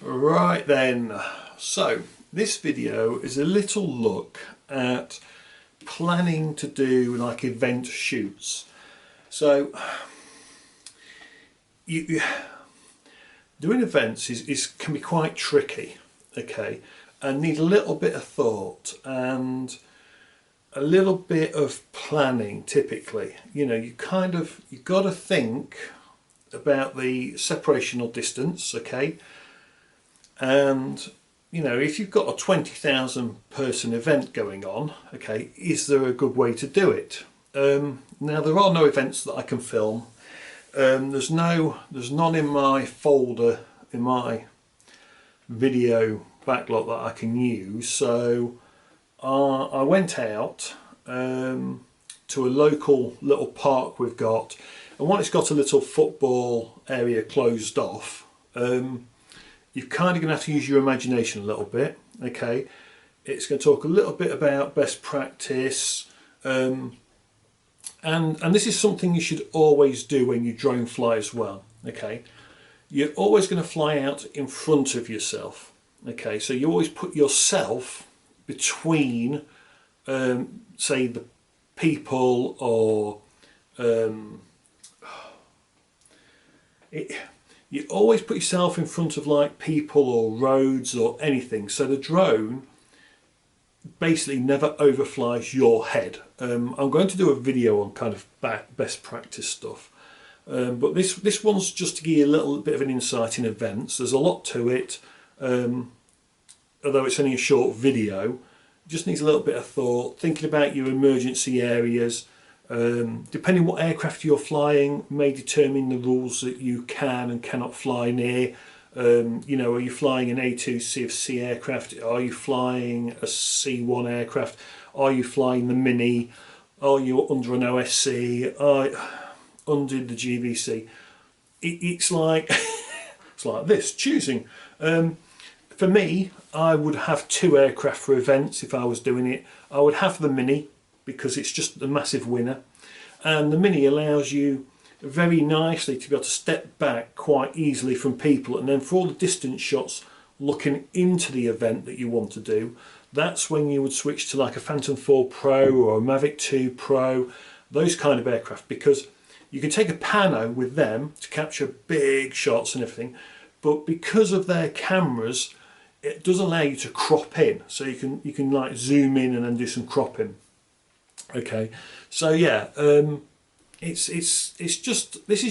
Right then, so this video is a little look at planning to do like event shoots. So doing events can be quite tricky, okay, and need a little bit of thought and a little bit of planning. Typically, you've got to think about the separational distance, okay. And if you've got a 20,000 person event going on, okay, is there a good way to do it? Now there are no events that I can film. There's none in my folder in my video backlog that I can use. So I went out to a local little park we've got, and when it's got a little football area closed off, you're kind of going to have to use your imagination a little bit, okay. It's going to talk a little bit about best practice, and this is something you should always do when you drone fly as well, okay. You're always going to fly out in front of yourself, okay. So you always put yourself between, say, the people, or you always put yourself in front of like people or roads or anything, so the drone basically never overflies your head. I'm going to do a video on kind of best practice stuff, but this one's just to give you a little bit of an insight in events. There's a lot to it, although it's only a short video. It just needs a little bit of thought, thinking about your emergency areas. Depending what aircraft you're flying may determine the rules that you can and cannot fly near. Are you flying an A2 CofC aircraft? Are you flying a C1 aircraft? Are you flying the Mini? Are you under an OSC? Under the GVC? It's like it's like this, choosing. For me, I would have 2 aircraft for events if I was doing it. I would have the Mini, because it's just the massive winner, and the Mini allows you very nicely to be able to step back quite easily from people, and then for all the distance shots looking into the event that you want to do, that's when you would switch to like a Phantom 4 Pro or a Mavic 2 Pro, those kind of aircraft, because you can take a pano with them to capture big shots and everything, but because of their cameras it does allow you to crop in, so you can like zoom in and then do some cropping. Okay, so yeah, this is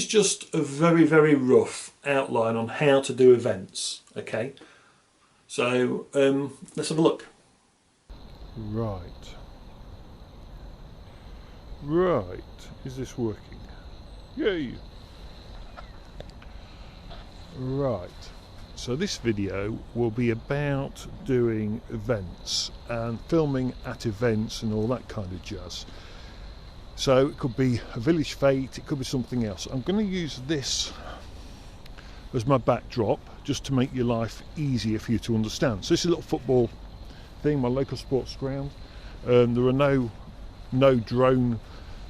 just a very rough outline on how to do events. Okay, so let's have a look. Right, is this working? Yay! Right. So this video will be about doing events and filming at events and all that kind of jazz. So it could be a village fete, it could be something else. I'm going to use this as my backdrop just to make your life easier for you to understand. So this is a little football thing, my local sports ground. There are no drone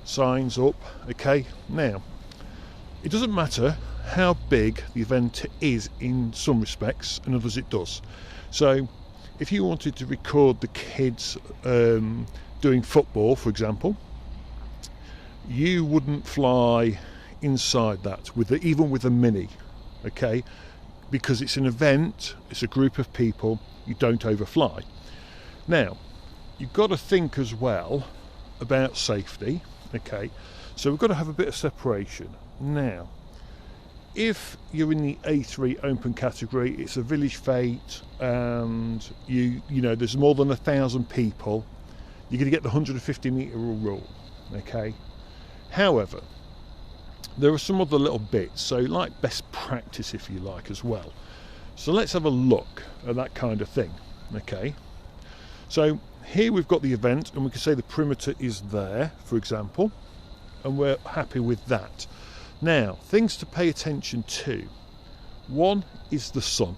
signs up, okay. Now, it doesn't matter how big the event is in some respects, and others it does. So if you wanted to record the kids doing football, for example, you wouldn't fly inside that even with a Mini, okay, because it's an event, it's a group of people, you don't overfly. Now you've got to think as well about safety, okay, so we've got to have a bit of separation. Now if you're in the A3 open category, it's a village fete, and you know there's more than 1,000 people, you're going to get the 150 metre rule, okay. However, there are some other little bits, so like best practice if you like as well. So let's have a look at that kind of thing, okay. So here we've got the event, and we can say the perimeter is there, for example, and we're happy with that. Now, things to pay attention to. One is the sun,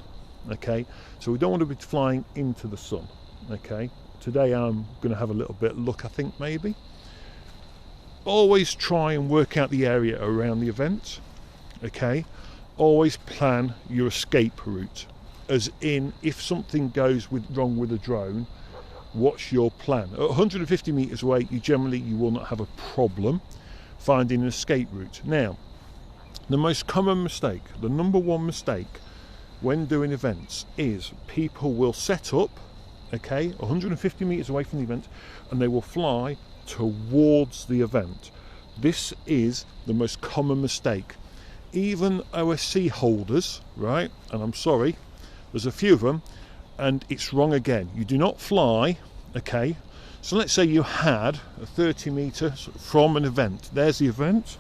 okay? So we don't want to be flying into the sun, okay? Today I'm going to have a little bit of luck, I think, maybe. Always try and work out the area around the event, okay? Always plan your escape route. as in if something goes wrong with a drone, what's your plan? At 150 meters away, you will not have a problem finding an escape route. Now, the most common mistake, the number one mistake when doing events, is people will set up, okay, 150 meters away from the event, and they will fly towards the event. This is the most common mistake. Even OSC holders, right, and I'm sorry, there's a few of them, and it's wrong again. You do not fly, okay, so let's say you had a 30 meter from an event. There's the event,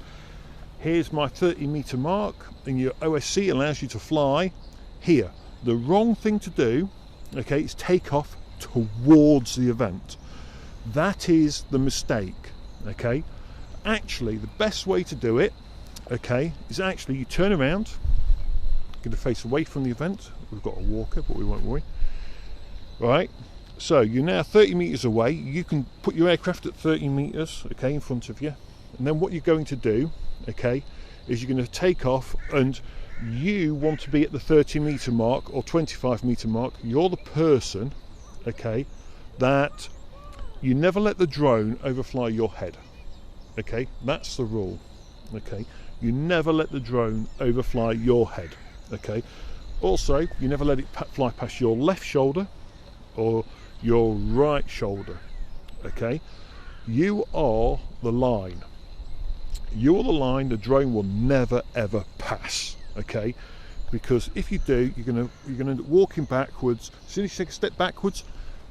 here's my 30 meter mark, and your OSC allows you to fly here. The wrong thing to do, okay, is take off towards the event. That is the mistake, okay. Actually, the best way to do it, okay, is actually you turn around, going to face away from the event. We've got a walker, but we won't worry. Right, so you're now 30 meters away. You can put your aircraft at 30 meters, okay, in front of you, and then what you're going to do, okay, is you're going to take off, and you want to be at the 30 meter mark or 25 meter mark. You're the person, okay, that you never let the drone overfly your head. Okay, that's the rule. Okay, you never let the drone overfly your head. Okay, also you never let it fly past your left shoulder or your right shoulder. Okay, you are the line. You are the line the drone will never ever pass. Okay, because if you do, you're gonna end up walking backwards. As soon as you take a step backwards,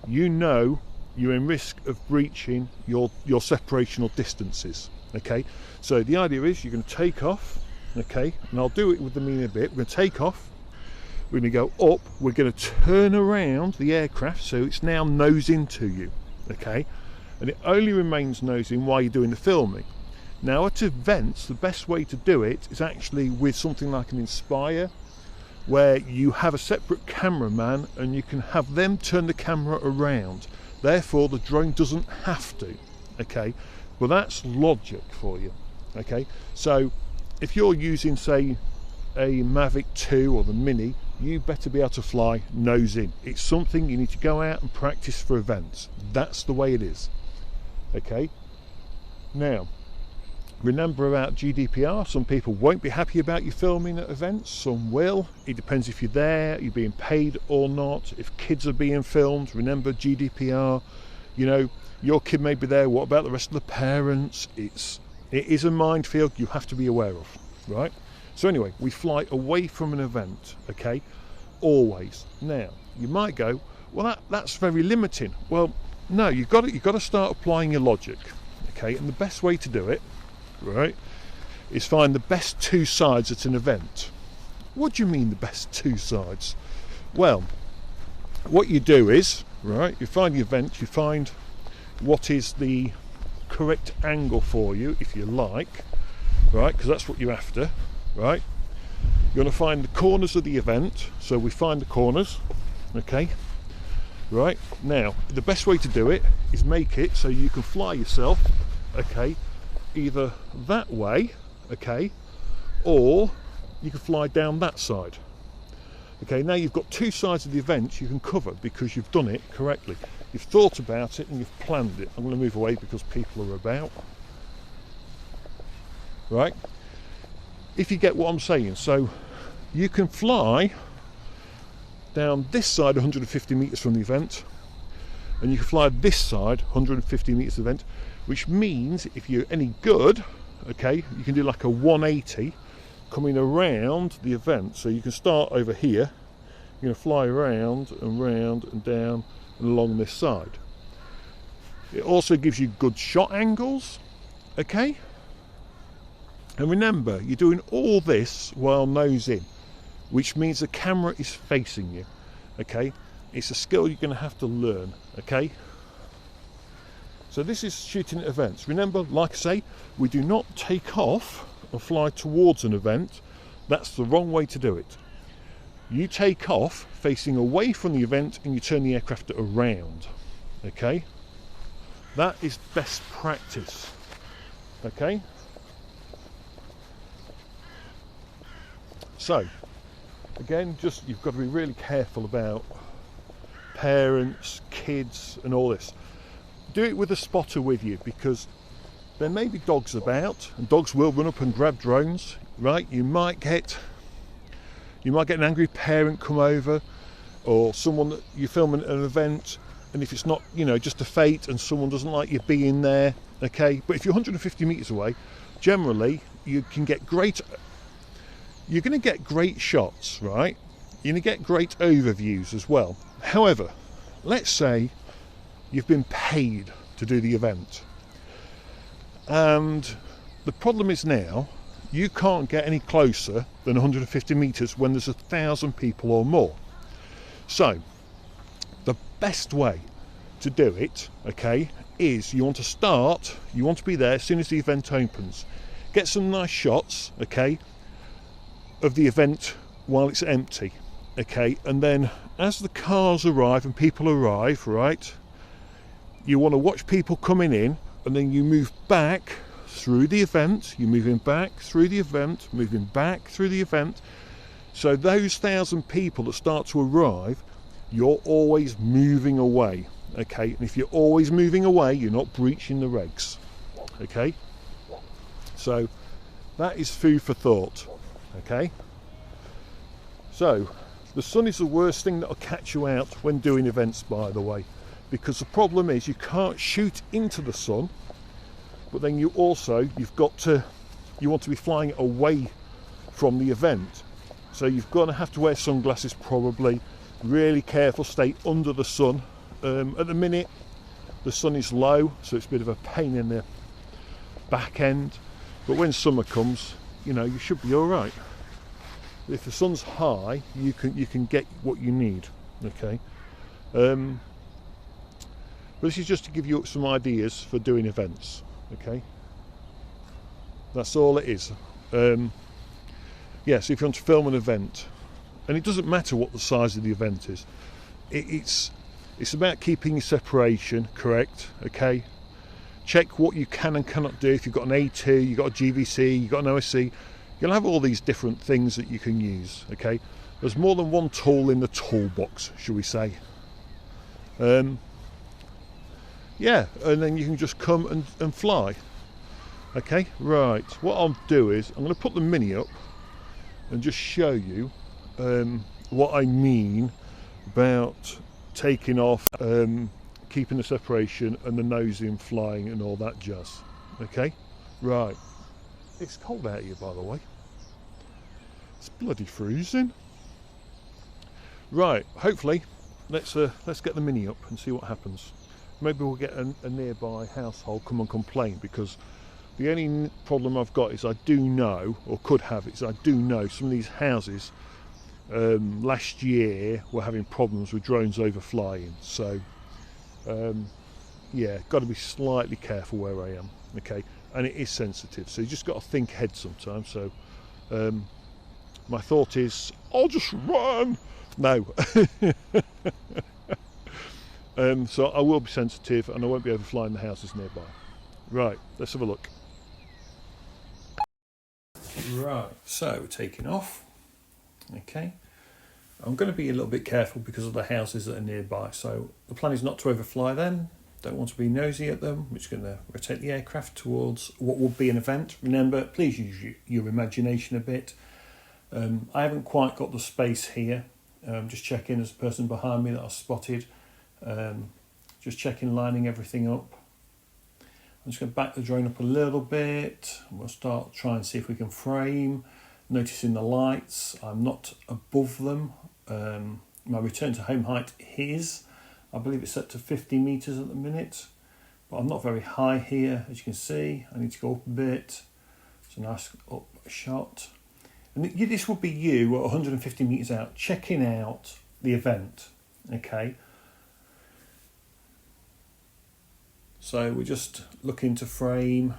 you know you're in risk of breaching your separational distances. Okay, so the idea is you're going to take off, okay, and I'll do it with the mean in a bit. We're going to take off, we're going to go up, we're going to turn around the aircraft so it's now nose into you, okay, and it only remains nosing while you're doing the filming. Now at events, the best way to do it is actually with something like an Inspire, where you have a separate cameraman and you can have them turn the camera around. Therefore the drone doesn't have to, okay. Well, that's logic for you, okay. So if you're using, say, a Mavic 2 or the Mini, you better be able to fly nose in. It's something you need to go out and practice for events. That's the way it is, okay. Now remember about GDPR. Some people won't be happy about you filming at events, some will. It depends if you're there, you're being paid or not. If kids are being filmed, remember GDPR. You know, your kid may be there, what about the rest of the parents? It is a minefield you have to be aware of, right? So anyway, we fly away from an event, okay, always. Now you might go, well, that's very limiting. Well, no, you've got to start applying your logic, okay. And the best way to do it, right, is find the best two sides at an event. What do you mean the best two sides? Well, what you do is, right, you find the event, you find what is the correct angle for you, if you like, right, because that's what you're after, right. You're going to find the corners of the event, so we find the corners, okay, right. Now the best way to do it is make it so you can fly yourself, okay, either that way, okay, or you can fly down that side. Okay, now you've got two sides of the event you can cover because you've done it correctly. You've thought about it and you've planned it. I'm going to move away because people are about. Right? If you get what I'm saying, so you can fly down this side 150 meters from the event, and you can fly this side 150 meters of the event, which means if you're any good, okay, you can do like a 180 coming around the event. So you can start over here, you're going to fly around and round and down and along this side. It also gives you good shot angles, okay. And remember, you're doing all this while nose in, which means the camera is facing you, okay. It's a skill you're going to have to learn, okay. So this is shooting at events. Remember, like I say, we do not take off and fly towards an event. That's the wrong way to do it. You take off facing away from the event and you turn the aircraft around, okay. That is best practice, okay. So Again, just you've got to be really careful about parents, kids and all this. Do it with a spotter with you, because there may be dogs about, and dogs will run up and grab drones, right? You might get an angry parent come over, or someone that you're filming at an event, and if it's not, you know, just a fate and someone doesn't like you being there, okay? But if you're 150 meters away, generally you're going to get great shots, right? You're going to get great overviews as well. However, let's say you've been paid to do the event, and the problem is now you can't get any closer than 150 meters when there's 1,000 people or more. So the best way to do it, okay, is you want to be there as soon as the event opens. Get some nice shots, okay, of the event while it's empty, okay, and then as the cars arrive and people arrive, right, you want to watch people coming in, and then you move back through the event, you're moving back through the event, moving back through the event. So those 1,000 people that start to arrive, you're always moving away, okay? And if you're always moving away, you're not breaching the regs, okay? So that is food for thought, okay? So the sun is the worst thing that'll catch you out when doing events, by the way, because the problem is you can't shoot into the sun, but then you want to be flying away from the event. So you've got to have to wear sunglasses probably, really careful, stay under the sun. At the minute the sun is low, so it's a bit of a pain in the back end, but when summer comes, you know, you should be all right. If the sun's high, you can get what you need, okay? But this is just to give you some ideas for doing events, okay? That's all it is. Yeah, so if you want to film an event, and it doesn't matter what the size of the event is, it's about keeping your separation correct, okay? Check what you can and cannot do. If you've got an A2, you've got a GVC, you've got an OSC, you'll have all these different things that you can use, okay? There's more than one tool in the toolbox, shall we say. Yeah, and then you can just come and fly. Okay, right, what I'll do is I'm going to put the Mini up and just show you what I mean about taking off, keeping the separation and the nosing, flying and all that jazz. Okay, right, it's cold out here, by the way. It's bloody freezing. Right, hopefully let's get the Mini up and see what happens. Maybe we'll get a nearby household come and complain, because the only problem I've got is I do know, or could have, is I do know some of these houses last year were having problems with drones overflying. So yeah, got to be slightly careful where I am, okay? And it is sensitive, so you just got to think ahead sometimes. So my thought is, I'll just run. No. So I will be sensitive and I won't be overflying the houses nearby. Right, let's have a look. Right, so taking off. Okay, I'm going to be a little bit careful because of the houses that are nearby. So the plan is not to overfly them. Don't want to be nosy at them. We're just going to rotate the aircraft towards what will be an event. Remember, please use your imagination a bit. I haven't quite got the space here. Just checking as the person behind me that I spotted. Just checking, lining everything up. I'm just going to back the drone up a little bit. We'll start trying to see if we can frame. Noticing the lights, I'm not above them. My return to home height is, I believe it's set to 50 meters at the minute, but I'm not very high here, as you can see. I need to go up a bit. It's a nice up shot. And this would be you at 150 meters out, checking out the event, okay? So we're just looking to frame.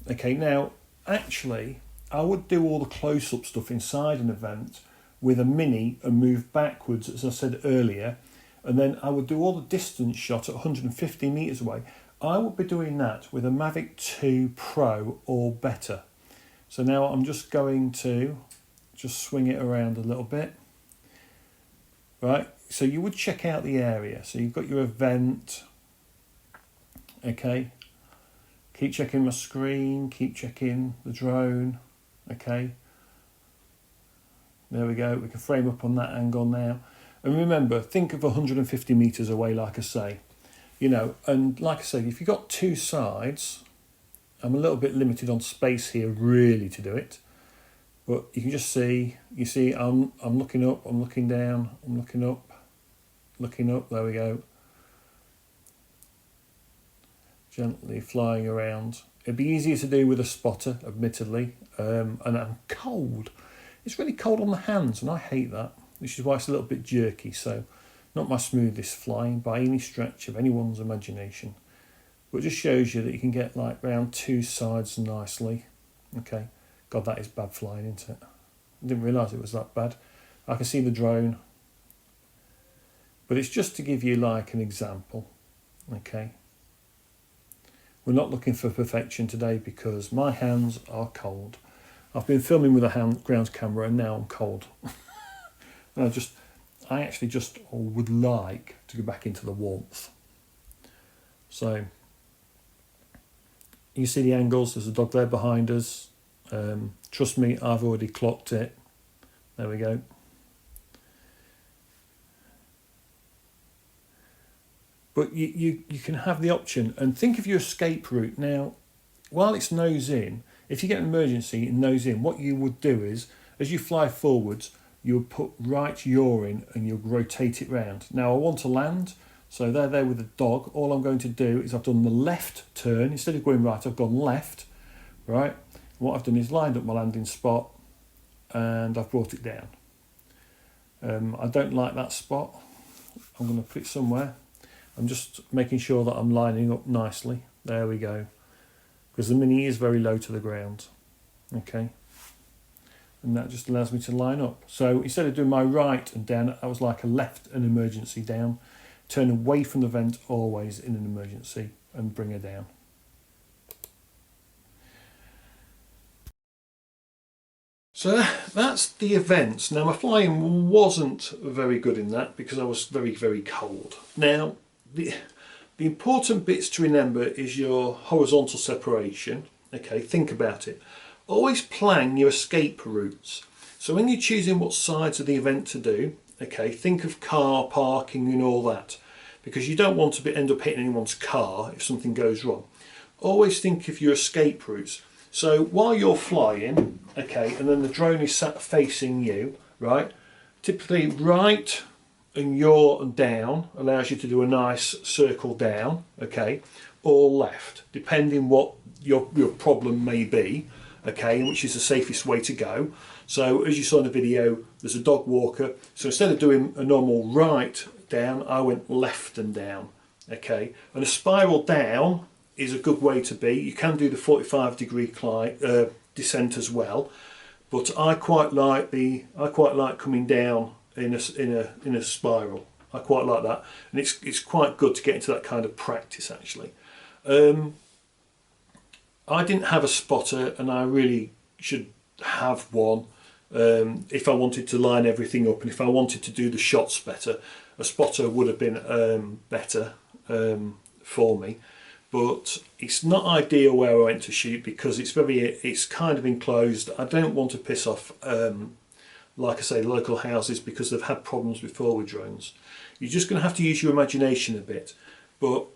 Okay, now, actually, I would do all the close-up stuff inside an event with a Mini and move backwards, as I said earlier, and then I would do all the distance shot at 150 meters away. I would be doing that with a Mavic 2 Pro or better. So now I'm just going to just swing it around a little bit. right? So you would check out the area. So you've got your event, okay? Keep checking my screen, keep checking the drone, okay? There we go, we can frame up on that angle now. And remember, think of 150 metres away, like I say. You know, and like I say, if you've got two sides, I'm a little bit limited on space here really to do it. But you can just see, you see I'm looking up, I'm looking down, I'm looking up, there we go. Gently flying around. It'd be easier to do with a spotter, admittedly, and I'm cold. It's really cold on the hands, and I hate that, which is why it's a little bit jerky. So, not my smoothest flying by any stretch of anyone's imagination, but it just shows you that you can get like round two sides nicely. Okay, God, that is bad flying, isn't it? I didn't realise it was that bad. I can see the drone, but it's just to give you like an example. Okay. We're not looking for perfection today because my hands are cold. I've been filming with a ground camera and now I'm cold. And I actually just would like to go back into the warmth. So, you see the angles, there's a dog there behind us. Trust me, I've already clocked it. There we go. But you can have the option, and think of your escape route. Now, while it's nose in, if you get an emergency and nose in, what you would do is, as you fly forwards, you would put right yaw in and you'll rotate it round. Now I want to land, so they're there with the dog. All I'm going to do is I've done the left turn. Instead of going right, I've gone left, right? What I've done is lined up my landing spot and I've brought it down. I don't like that spot. I'm going to put it somewhere. I'm just making sure that I'm lining up nicely. There we go. Because the Mini is very low to the ground. Okay. And that just allows me to line up. So instead of doing my right and down, I was like a left and emergency down. Turn away from the vent always in an emergency and bring her down. So that's the events. Now my flying wasn't very good in that because I was very, very cold. Now the important bits to remember is your horizontal separation. Okay, think about it. Always plan your escape routes. So when you're choosing what sides of the event to do, okay, think of car parking and all that, because you don't want to end up hitting anyone's car if something goes wrong. Always think of your escape routes. So while you're flying, okay, and then the drone is sat facing you, right? Typically right and yaw and down allows you to do a nice circle down, okay, or left, depending what your problem may be, okay, which is the safest way to go. So as you saw in the video, there's a dog walker. So instead of doing a normal right down, I went left and down, okay. And a spiral down is a good way to be. You can do the 45-degree descent as well, but I quite like coming down in a spiral. I quite like that, and it's quite good to get into that kind of practice actually. I didn't have a spotter, and I really should have one if I wanted to line everything up, and if I wanted to do the shots better, a spotter would have been better for me. But it's not ideal where I went to shoot because it's kind of enclosed. I don't want to piss off, like I say, the local houses because they've had problems before with drones. You're just going to have to use your imagination a bit. But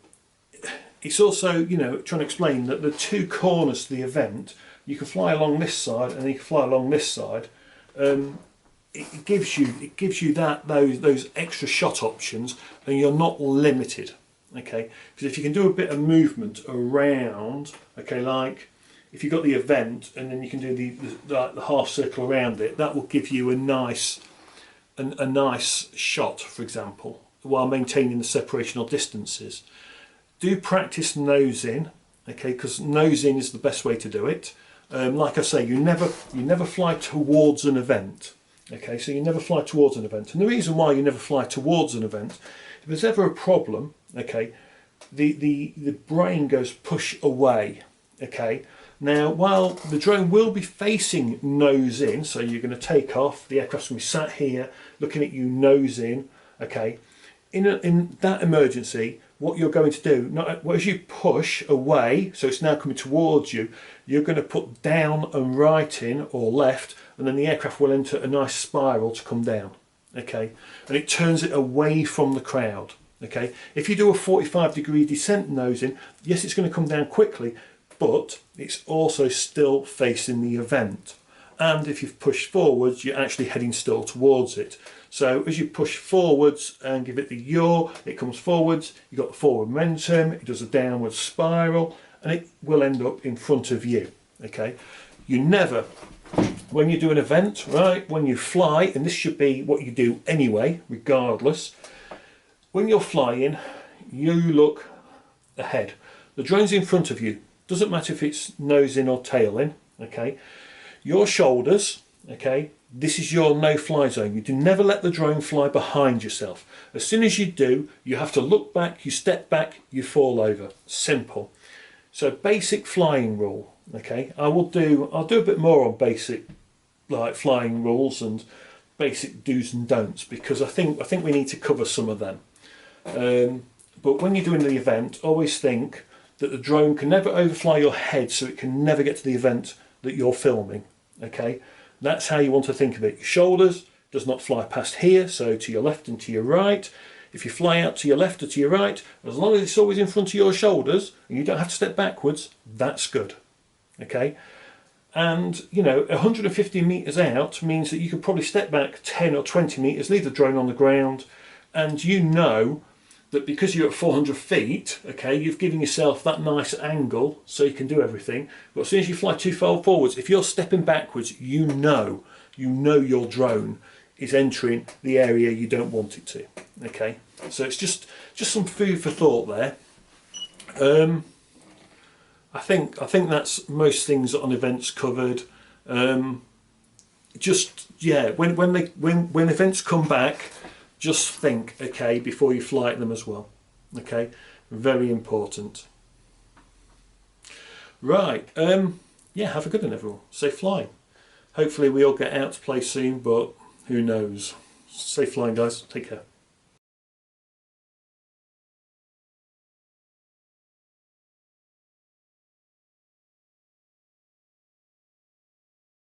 it's also, you know, trying to explain that the two corners to the event, you can fly along this side and you can fly along this side. It gives you those extra shot options, and you're not limited. Okay, because if you can do a bit of movement around, okay, like if you've got the event and then you can do the half circle around it, that will give you a nice shot, for example, while maintaining the separational distances. Do practice nose in, okay, because nose in is the best way to do it. Like I say, you never fly towards an event. Okay, so you never fly towards an event, and the reason why you never fly towards an event, if there's ever a problem, okay, the brain goes push away. Okay, now while the drone will be facing nose in, so you're going to take off, the aircraft's going to be sat here looking at you nose in, Okay, in that emergency, what you're going to do, as you push away, so it's now coming towards you, you're going to put down and right in, or left, and then the aircraft will enter a nice spiral to come down. Okay, and it turns it away from the crowd. Okay, if you do a 45-degree descent nosing, yes, it's going to come down quickly, but it's also still facing the event. And if you've pushed forwards, you're actually heading still towards it. So as you push forwards and give it the yaw, it comes forwards, you've got the forward momentum, it does a downward spiral, and it will end up in front of you. Okay, you never, when you do an event, right, when you fly, and this should be what you do anyway, regardless, when you're flying, you look ahead. The drone's in front of you. Doesn't matter if it's nose in or tail in. Okay, your shoulders. Okay, this is your no-fly zone. You do never let the drone fly behind yourself. As soon as you do, you have to look back. You step back. You fall over. Simple. So basic flying rule. Okay, I'll do a bit more on basic like flying rules and basic do's and don'ts, because I think we need to cover some of them. But when you're doing the event, always think that the drone can never overfly your head, so it can never get to the event that you're filming. Okay, that's how you want to think of it. Your shoulders does not fly past here, so to your left and to your right. If you fly out to your left or to your right, as long as it's always in front of your shoulders and you don't have to step backwards, that's good. Okay, and you know, 150 meters out means that you could probably step back 10 or 20 meters, leave the drone on the ground, and you know that because you're at 400 feet, okay, you've given yourself that nice angle so you can do everything. But as soon as you fly too far forwards, if you're stepping backwards, you know your drone is entering the area you don't want it to. Okay, so it's just some food for thought there. I think that's most things on events covered. Just yeah, when events come back, just think, okay, before you fly at them as well. Okay, very important. Right, yeah, have a good one everyone. Safe flying. Hopefully we all get out to play soon, but who knows. Safe flying guys, take care.